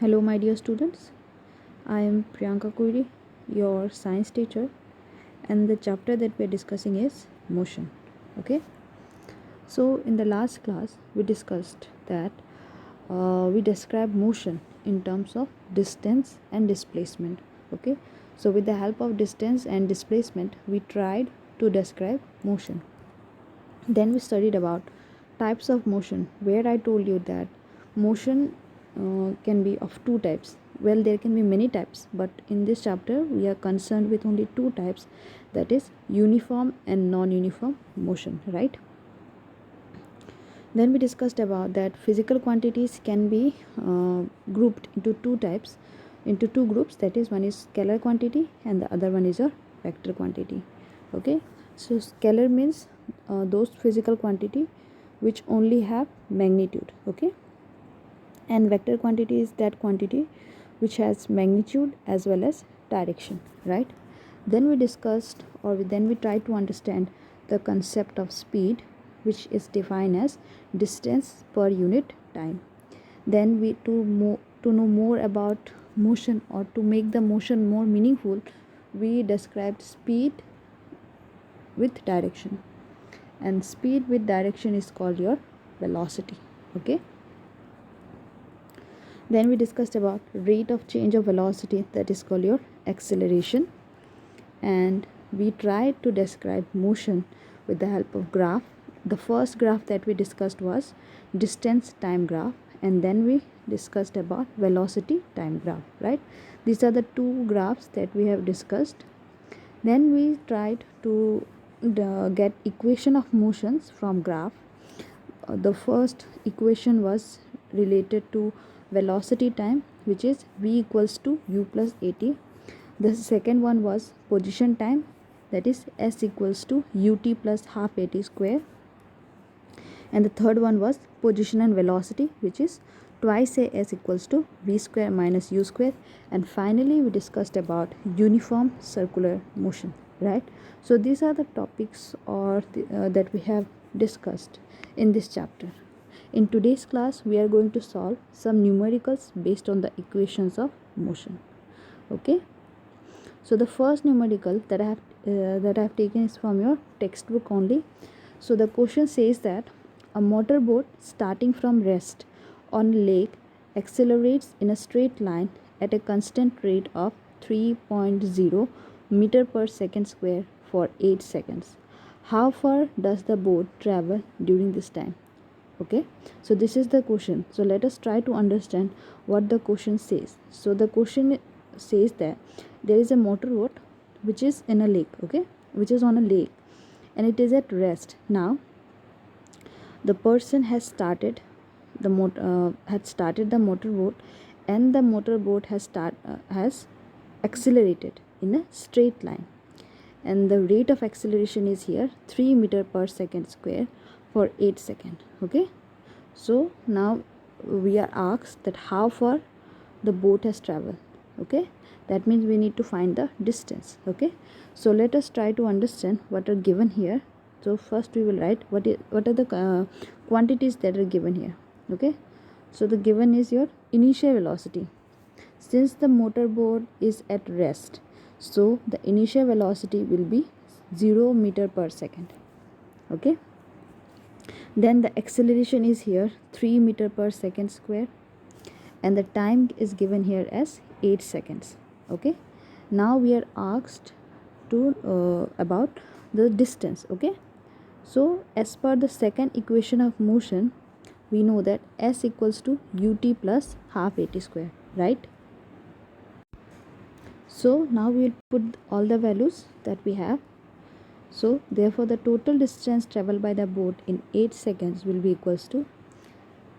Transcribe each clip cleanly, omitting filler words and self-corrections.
Hello, my dear students. I am Priyanka Koiri, your science teacher, and the chapter that we are discussing is motion. Okay, so in the last class, we discussed that we describe motion in terms of distance and displacement. Okay, so with the help of distance and displacement, we tried to describe motion. Then we studied about types of motion, where I told you that motion can be of two types. Well, there can be many types, but in this chapter we are concerned with only two types, that is uniform and non-uniform motion, right? Then we discussed about that physical quantities can be grouped into two types, into two groups, that is one is scalar quantity and the other one is a vector quantity. Okay, so scalar means those physical quantity which only have magnitude. Okay, and vector quantity is that quantity which has magnitude as well as direction, right? Then we discussed, or then we tried to understand the concept of speed, which is defined as distance per unit time. Then we to know more about motion, or to make the motion more meaningful, we described speed with direction, and speed with direction is called your velocity. Okay, then we discussed about rate of change of velocity, that is called your acceleration, and we tried to describe motion with the help of graph. The first graph that we discussed was distance time graph, and then we discussed about velocity time graph, right? These are the two graphs that we have discussed. Then we tried to get equation of motions from graph. The first equation was related to velocity time, which is v equals to u plus at. The second one was position time, that is s equals to ut plus half at square. And the third one was position and velocity, which is twice a s equals to v square minus u square. And finally we discussed about uniform circular motion, right? So these are the topics that we have discussed in this chapter. In today's class we are going to solve some numericals based on the equations of motion. Okay, so the first numerical that I have taken is from your textbook only. So the question says that a motorboat starting from rest on a lake accelerates in a straight line at a constant rate of 3.0 meter per second square for 8 seconds. How far does the boat travel during this time? Okay, so this is the question. So let us try to understand what the question says. So the question says that there is a motorboat which is in a lake, okay, which is on a lake, and it is at rest. Now the person has started the motorboat, and the motorboat has accelerated in a straight line, and the rate of acceleration is here 3 meter per second square for 8 seconds. Okay, so now we are asked that how far the boat has traveled. Okay, that means we need to find the distance. Okay, so let us try to understand what are given here. So first we will write what are the quantities that are given here. Okay, so the given is your initial velocity. Since the motorboat is at rest, so the initial velocity will be 0 meter per second. Okay, then the acceleration is here 3 meter per second square, and the time is given here as 8 seconds. Okay, now we are asked to about the distance. Okay, so as per the second equation of motion, we know that s equals to ut plus half at square, right? So now we will put all the values that we have. So therefore the total distance traveled by the boat in 8 seconds will be equals to,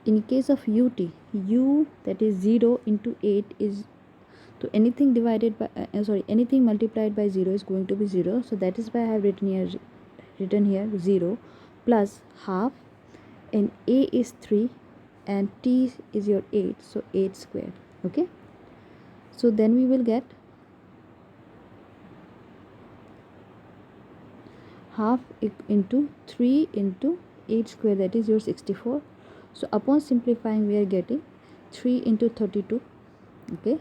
in case of ut, u, that is 0 into 8 is to anything divided by anything multiplied by 0 is going to be 0. So that is why I have written here 0 plus half, and a is 3 and t is your 8, so 8 square. Okay, so then we will get half into 3 into 8 square, that is your 64. So upon simplifying we are getting 3 into 32, okay,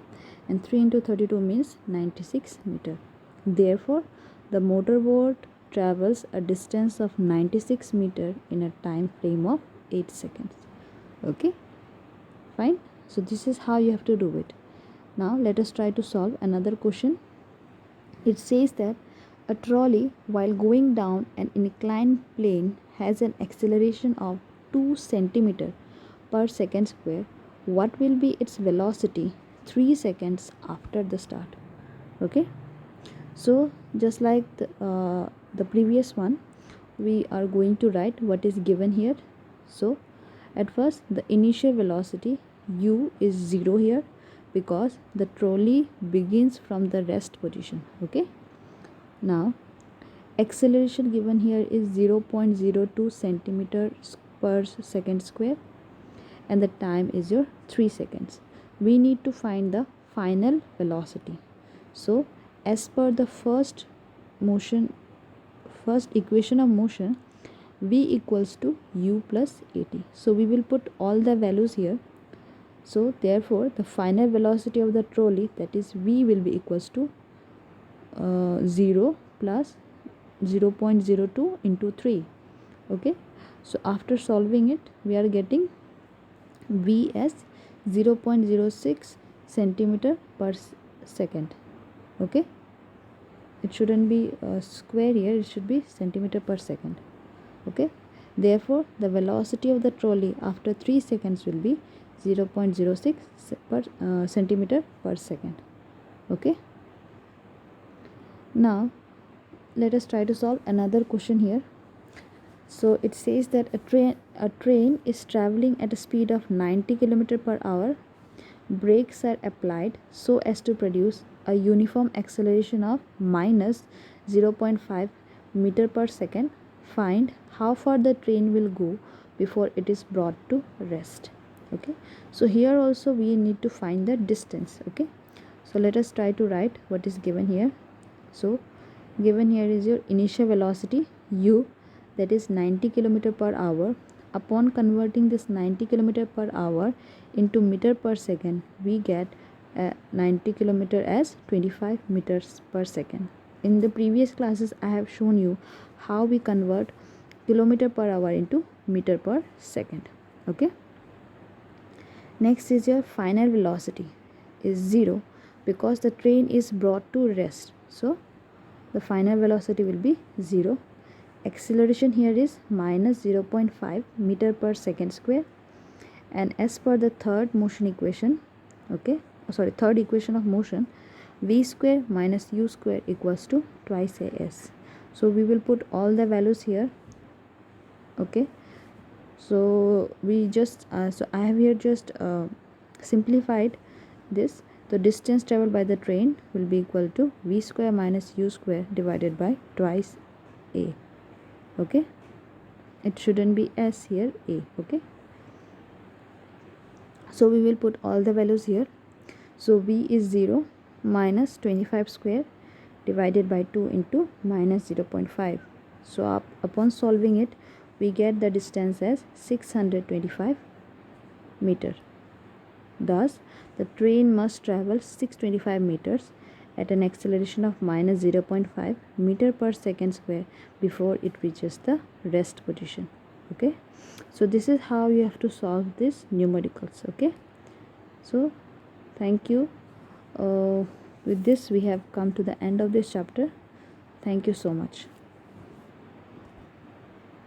and 3 into 32 means 96 meter. Therefore the motorboat travels a distance of 96 meter in a time frame of 8 seconds. Okay, fine. So this is how you have to do it. Now let us try to solve another question. It says that a trolley while going down an inclined plane has an acceleration of 2 centimeter per second square. What will be its velocity 3 seconds after the start? Okay, so just like the previous one, we are going to write what is given here. So at first the initial velocity u is 0 here because the trolley begins from the rest position. Okay, now acceleration given here is 0.02 centimeters per second square and the time is your 3 seconds. We need to find the final velocity. So as per the first equation of motion, v equals to u plus at. So we will put all the values here. So therefore the final velocity of the trolley, that is v, will be equals to 0 plus 0.02 into 3. Okay, so after solving it we are getting v as 0.06 centimeter per second. Okay, it shouldn't be square here, it should be centimeter per second. Okay, therefore the velocity of the trolley after 3 seconds will be 0.06 centimeter per second. Okay, now let us try to solve another question here. So it says that a train is traveling at a speed of 90 km per hour. Brakes are applied so as to produce a uniform acceleration of minus 0.5 meter per second. Find how far the train will go before it is brought to rest. Okay, so here also we need to find the distance. Okay, so let us try to write what is given here. So given here is your initial velocity u, that is 90 km per hour. Upon converting this 90 km per hour into meter per second, we get 90 km as 25 meters per second. In the previous classes I have shown you how we convert kilometer per hour into meter per second. Okay, next is your final velocity is 0 because the train is brought to rest. So the final velocity will be 0. Acceleration here is minus 0.5 meter per second square, and as per the third motion equation, okay, third equation of motion, v square minus u square equals to twice as. So we will put all the values here. Okay, so we just so I have here just simplified this. The distance traveled by the train will be equal to v square minus u square divided by twice a. Okay, it shouldn't be s here, a. Okay, so we will put all the values here. So v is 0 minus 25 square divided by 2 into minus 0.5. So upon solving it, we get the distance as 625 meter. Thus the train must travel 625 meters at an acceleration of minus 0.5 meter per second square before it reaches the rest position. Okay, so this is how you have to solve this numericals. Okay, so thank you. With this we have come to the end of this chapter. Thank you so much.